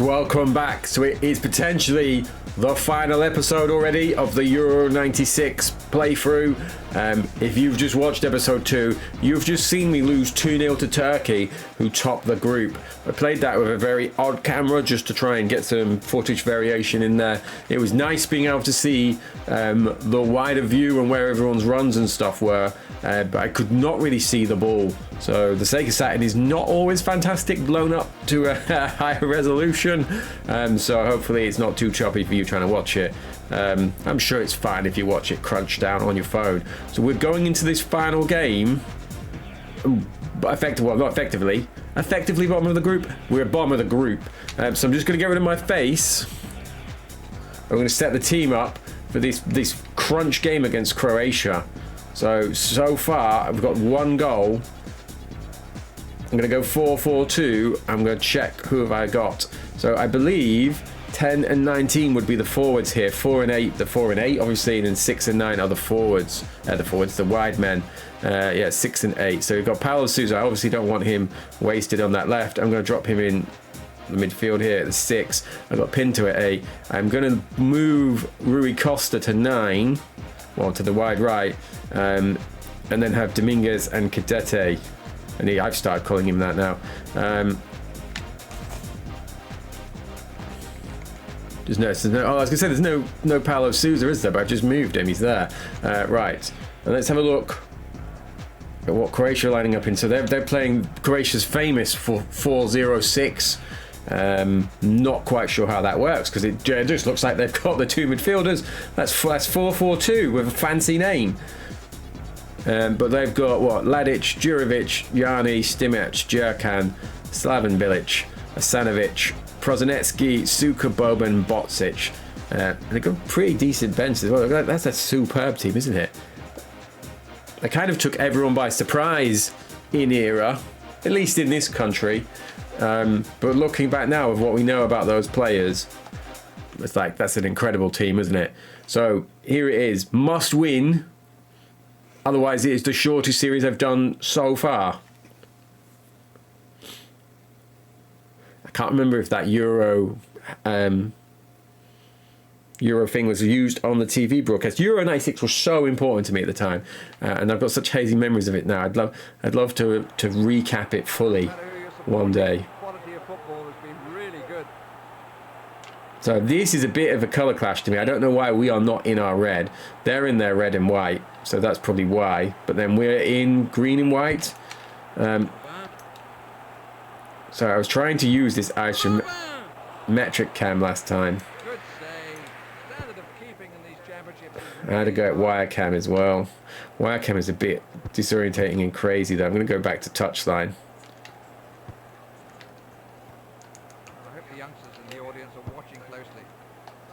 Welcome back. So it is potentially the final episode already of the Euro 96 playthrough. If you've just watched episode 2, you've just seen me lose 2-0 to Turkey, who topped the group. I played that with a very odd camera just to try and get some footage variation in there. It was nice being able to see the wider view and where everyone's runs and stuff were, but I could not really see the ball. So the Sega Saturn is not always fantastic blown up to a higher resolution, so hopefully it's not too choppy for you trying to watch it. I'm sure it's fine if you watch it crunched down on your phone. So we're going into this final game, effectively bottom of the group. We're at bottom of the group, so I'm just going to get rid of my face. I'm going to set the team up for this crunch game against Croatia. So far I've got one goal. I'm going to go 4-4-2. I'm going to check who have I got. So I believe 10 and 19 would be the forwards here. 4 and 8, the 4 and 8 obviously, and then 6 and 9 are the forwards. The wide men. 6 and 8. So we've got Paulo Sousa. I obviously don't want him wasted on that left. I'm going to drop him in the midfield here at the 6. I've got Pinto at 8. I'm going to move Rui Costa to 9, well, to the wide right, and then have Dominguez and Cadete. And I've started calling him that now. I was going to say there's no Paulo Sousa, is there? But I've just moved him. He's there. Right. And let's have a look at what Croatia are lining up in. So they're playing Croatia's famous 4-4-0-6. Not quite sure how that works because it just looks like they've got the two midfielders. That's 4-4-2 with a fancy name. But they've got what? Ladic, Djurovic, Jani, Stimac, Jurkan, Slaven Bilic, Asanovic, Prozanetsky, Suka, Boban, Bocic. They've got a pretty decent bench as well. That's a superb team, isn't it? They kind of took everyone by surprise in era, at least in this country. But looking back now of what we know about those players, it's like that's an incredible team, isn't it? So here it is, must win. Otherwise, it is the shortest series I've done so far. I can't remember if that Euro thing was used on the TV broadcast. Euro 96 was so important to me at the time, and I've got such hazy memories of it now. I'd love to recap it fully one day. So this is a bit of a colour clash to me. I don't know why we are not in our red. They're in their red and white, so that's probably why. But then we're in green and white. So I was trying to use this isometric cam last time. I had to go at wire cam as well. Wire cam is a bit disorientating and crazy though. I'm going to go back to touchline.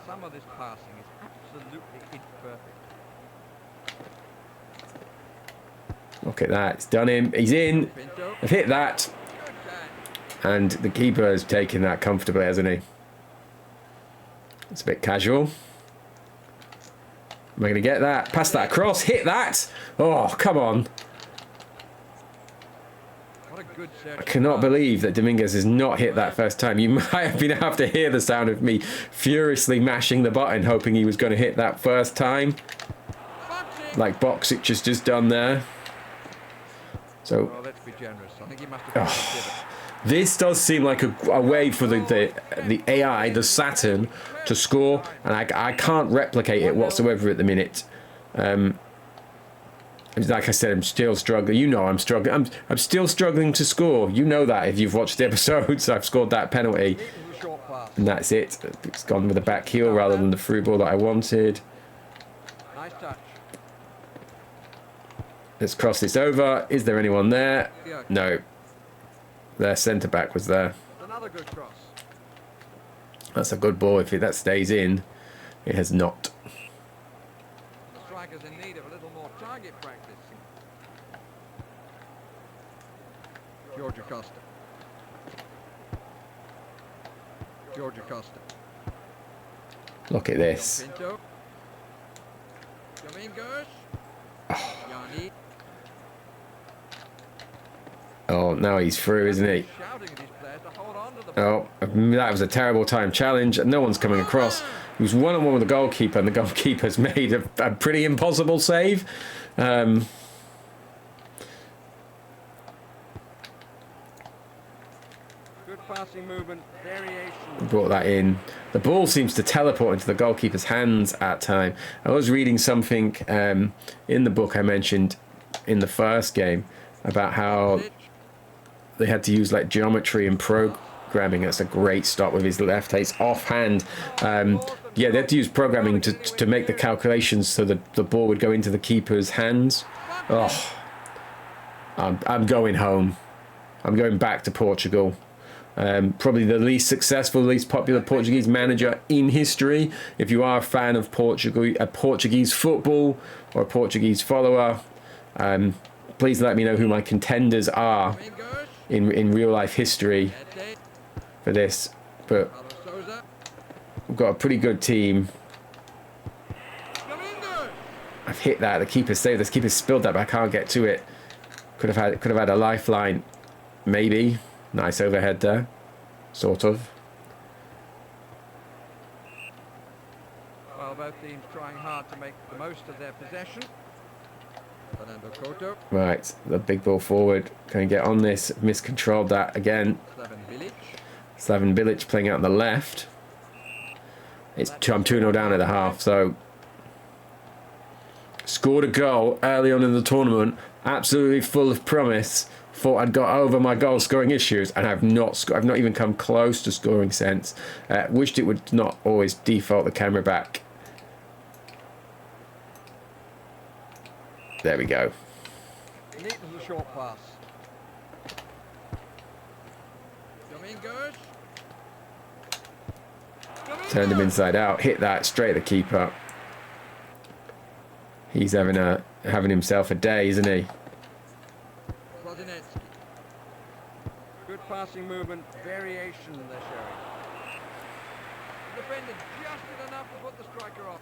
Some of this passing is absolutely imperfect. Look at that. It's done him. He's in. I've hit that. And the keeper has taken that comfortably, hasn't he? It's a bit casual. Am I going to get that? Pass that across. Hit that. Oh, come on. I cannot believe that Dominguez has not hit that first time. You might have to hear the sound of me furiously mashing the button, hoping he was going to hit that first time. Like Bocic has just done there. So, this does seem like a way for the AI, the Saturn, to score, and I can't replicate it whatsoever at the minute. Like I said, I'm still struggling. You know I'm struggling. I'm still struggling to score. You know that if you've watched the episodes. I've scored that penalty. And that's it. It's gone with a back heel rather than the through ball that I wanted. Nice touch. Let's cross this over. Is there anyone there? No. Their centre-back was there. Another good cross. That's a good ball. If that stays in, it has not. The striker's in need of a little more target practice. Georgia Costa. Georgia Costa. Look at this. Pinto. Domingos. Jani. Oh, now he's through, isn't he? Shouting at his players to hold on. Oh, that was a terrible time challenge. No one's coming across. He was one-on-one with the goalkeeper, and the goalkeeper's made a pretty impossible save. Good passing movement, variation. Brought that in. The ball seems to teleport into the goalkeeper's hands at time. I was reading something in the book I mentioned in the first game about how they had to use like geometry and programming. That's a great stop with his left. It's offhand. Yeah, they had to use programming to make the calculations so that the ball would go into the keeper's hands. Oh, I'm going home. I'm going back to Portugal. Probably the least successful, least popular Portuguese manager in history. If you are a fan of Portuguese football or a Portuguese follower, please let me know who my contenders are in real life history for this. But we've got a pretty good team. I've hit that. The keeper saved. The keeper spilled that, but I can't get to it. Could have had a lifeline, maybe. Nice overhead there, sort of. Well, both teams trying hard to make the most of their possession. Fernando Couto. Right, the big ball forward. Can get on this? Miscontrolled that again. Slaven Bilic playing out on the left. I'm 2-0 down at the half, so scored a goal early on in the tournament. Absolutely full of promise. Thought I'd got over my goal scoring issues, and I've not even come close to scoring since. Wished it would not always default the camera back. There we go. Neat little short pass. Domingos. Turned him inside out, hit that straight at the keeper. He's having himself a day, isn't he? Good passing movement, variation they're showing. The defender just did enough to put the striker off.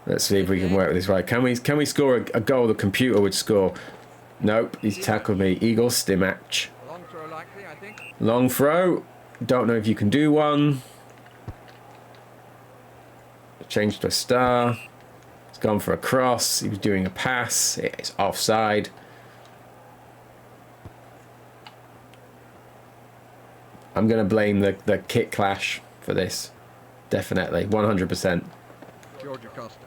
Let's see if we can work with this right. Can we score a goal the computer would score? Nope, he's tackled me. Eagle Stimac. Long throw likely, I think. Long throw. Don't know if you can do one. Changed to a star. It's gone for a cross. He was doing a pass. It's offside. I'm going to blame the kit clash for this. Definitely. 100%. Georgia Costa.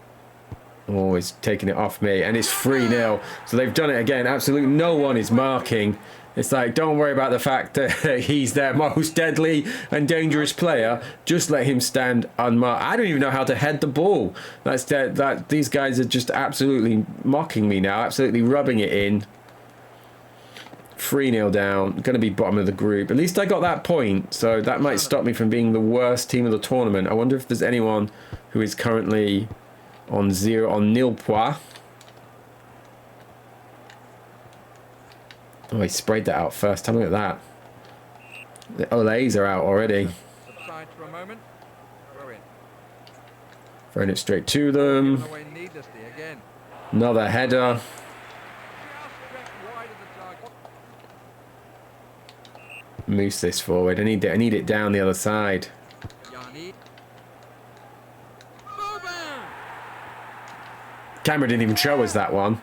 Always taking it off me. And it's 3-0. So they've done it again. Absolutely no one is marking. It's like, don't worry about the fact that he's their most deadly and dangerous player. Just let him stand unmarked. I don't even know how to head the ball. These guys are just absolutely mocking me now. Absolutely rubbing it in. 3-0 down. Going to be bottom of the group. At least I got that point. So that might stop me from being the worst team of the tournament. I wonder if there's anyone who is currently on nil points. Oh, he sprayed that out first time. Look at that. The Olays are out already. Subside for a moment. Throw in. Throwing it straight to them. Given away needlessly again. Another header. Just wide of the target. Moose this forward. I need it down the other side. Yanni. Camera didn't even show us that one.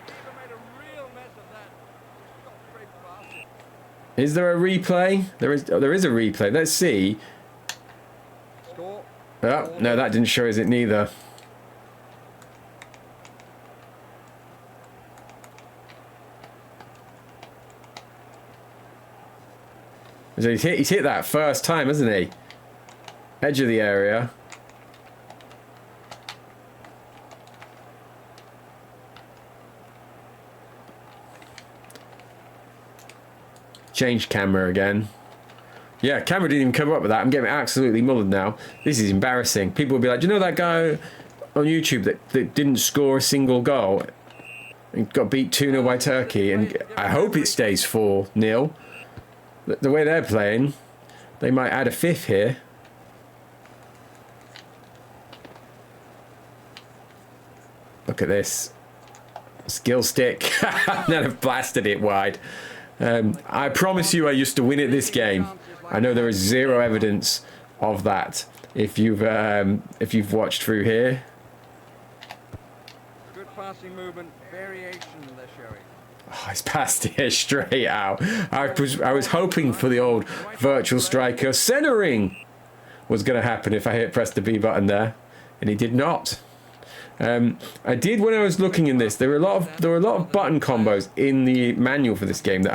Is there a replay? There is a replay. Let's see. Score. Oh, no, that didn't show us it neither. So he's hit that first time, hasn't he? Edge of the area. Change camera again. Yeah, camera didn't even come up with that. I'm getting absolutely mullered now. This is embarrassing. People will be like, do you know that guy on YouTube that didn't score a single goal? He got beat 2-0 by Turkey, and I hope it stays 4-0. The way they're playing, they might add a fifth here. Look at this. Skill stick. And then I've blasted it wide. I promise you I used to win at this game. I know there is zero evidence of that if you've watched through here. Good passing movement, variation they're showing. Oh, it's passed here straight out. I was hoping for the old virtual striker centering was going to happen if I pressed the B button there, and he did not. I did when I was looking in this. There were a lot of button combos in the manual for this game that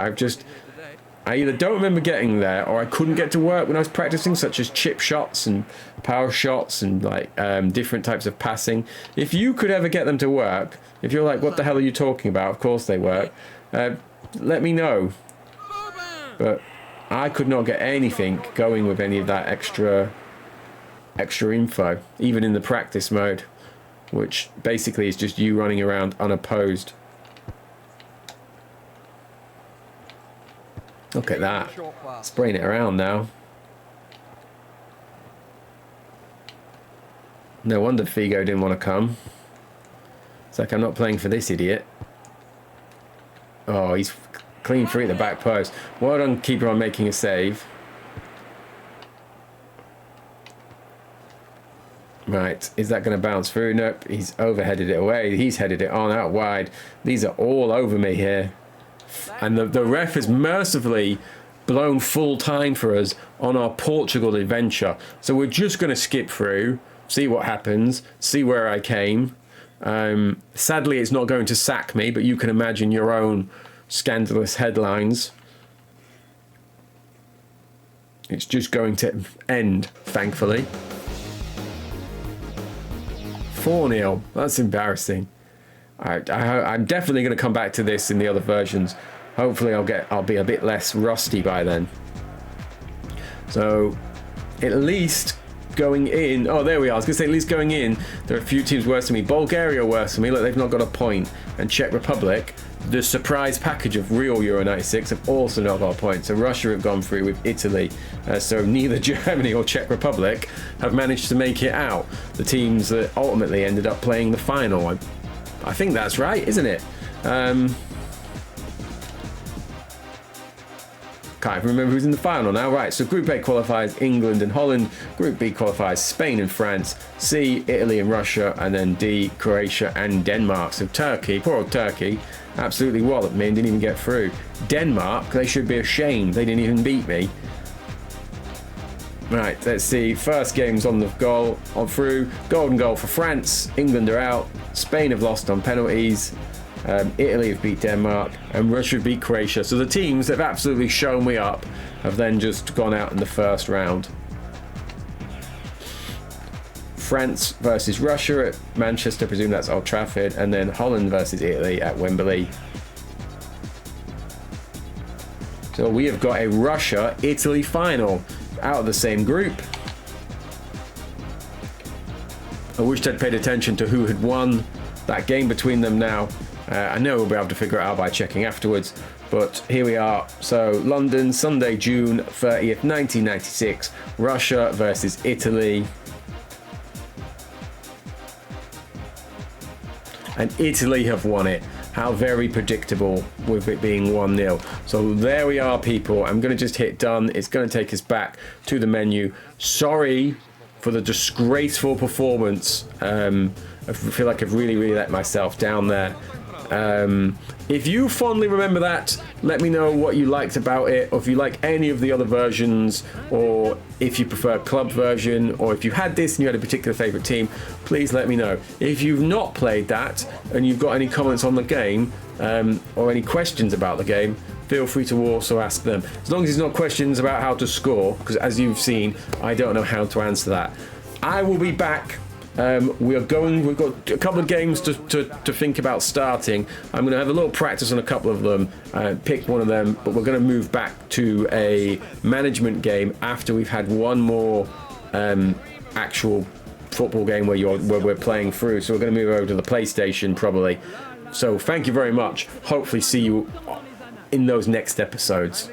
I either don't remember getting there or I couldn't get to work when I was practicing, such as chip shots and power shots and like different types of passing. If you could ever get them to work, if you're like, what the hell are you talking about? Of course they work. Let me know. But I could not get anything going with any of that extra info, even in the practice mode, which basically is just you running around unopposed. Look at that. Spraying it around now. No wonder Figo didn't want to come. It's like, I'm not playing for this idiot. Oh, he's clean free at the back post. Well done, keeper, on making a save. Right, is that going to bounce through? Nope, he's overheaded it away. He's headed it on out wide. These are all over me here. And the ref has mercifully blown full time for us on our Portugal adventure. So we're just going to skip through, see what happens, see where I came. Sadly, it's not going to sack me, but you can imagine your own scandalous headlines. It's just going to end, thankfully. 4-0. That's embarrassing. I'm definitely going to come back to this in the other versions. Hopefully I'll be a bit less rusty by then. So at least going in, oh there we are, I was going to say at least going in, there are a few teams worse than me. Bulgaria worse than me, look, they've not got a point. And Czech Republic, the surprise package of real Euro 96, have also not got a point. So Russia have gone through with Italy. So neither Germany or Czech Republic have managed to make it out. The teams that ultimately ended up playing the final. I think that's right, isn't it? Can't even remember who's in the final now. Right, so Group A qualifies England and Holland. Group B qualifies Spain and France. C, Italy and Russia. And then D, Croatia and Denmark. So Turkey, poor old Turkey, absolutely walloped me and didn't even get through. Denmark, they should be ashamed. They didn't even beat me. Right, let's see. First game's on the goal, on through. Golden goal for France. England are out. Spain have lost on penalties. Italy have beat Denmark. And Russia have beat Croatia. So the teams that have absolutely shown me up have then just gone out in the first round. France versus Russia at Manchester. I presume that's Old Trafford. And then Holland versus Italy at Wembley. So we have got a Russia-Italy final. Out of the same group. I wished I'd paid attention to who had won that game between them now. I know we'll be able to figure it out by checking afterwards, but here we are. So London, Sunday, June 30th, 1996. Russia versus Italy. And Italy have won it. How very predictable with it being 1-0. So there we are, people. I'm going to just hit done. It's going to take us back to the menu. Sorry for the disgraceful performance. I feel like I've really let myself down there. If you fondly remember that, let me know what you liked about it, or if you like any of the other versions, or if you prefer club version, or if you had this and you had a particular favourite team, please let me know. If you've not played that and you've got any comments on the game, or any questions about the game, feel free to also ask them. As long as it's not questions about how to score, because as you've seen, I don't know how to answer that. I will be back. We've got a couple of games to think about starting. I'm going to have a little practice on a couple of them, pick one of them, but we're going to move back to a management game after we've had one more actual football game where we're playing through. So we're going to move over to the PlayStation probably. So thank you very much. Hopefully see you in those next episodes.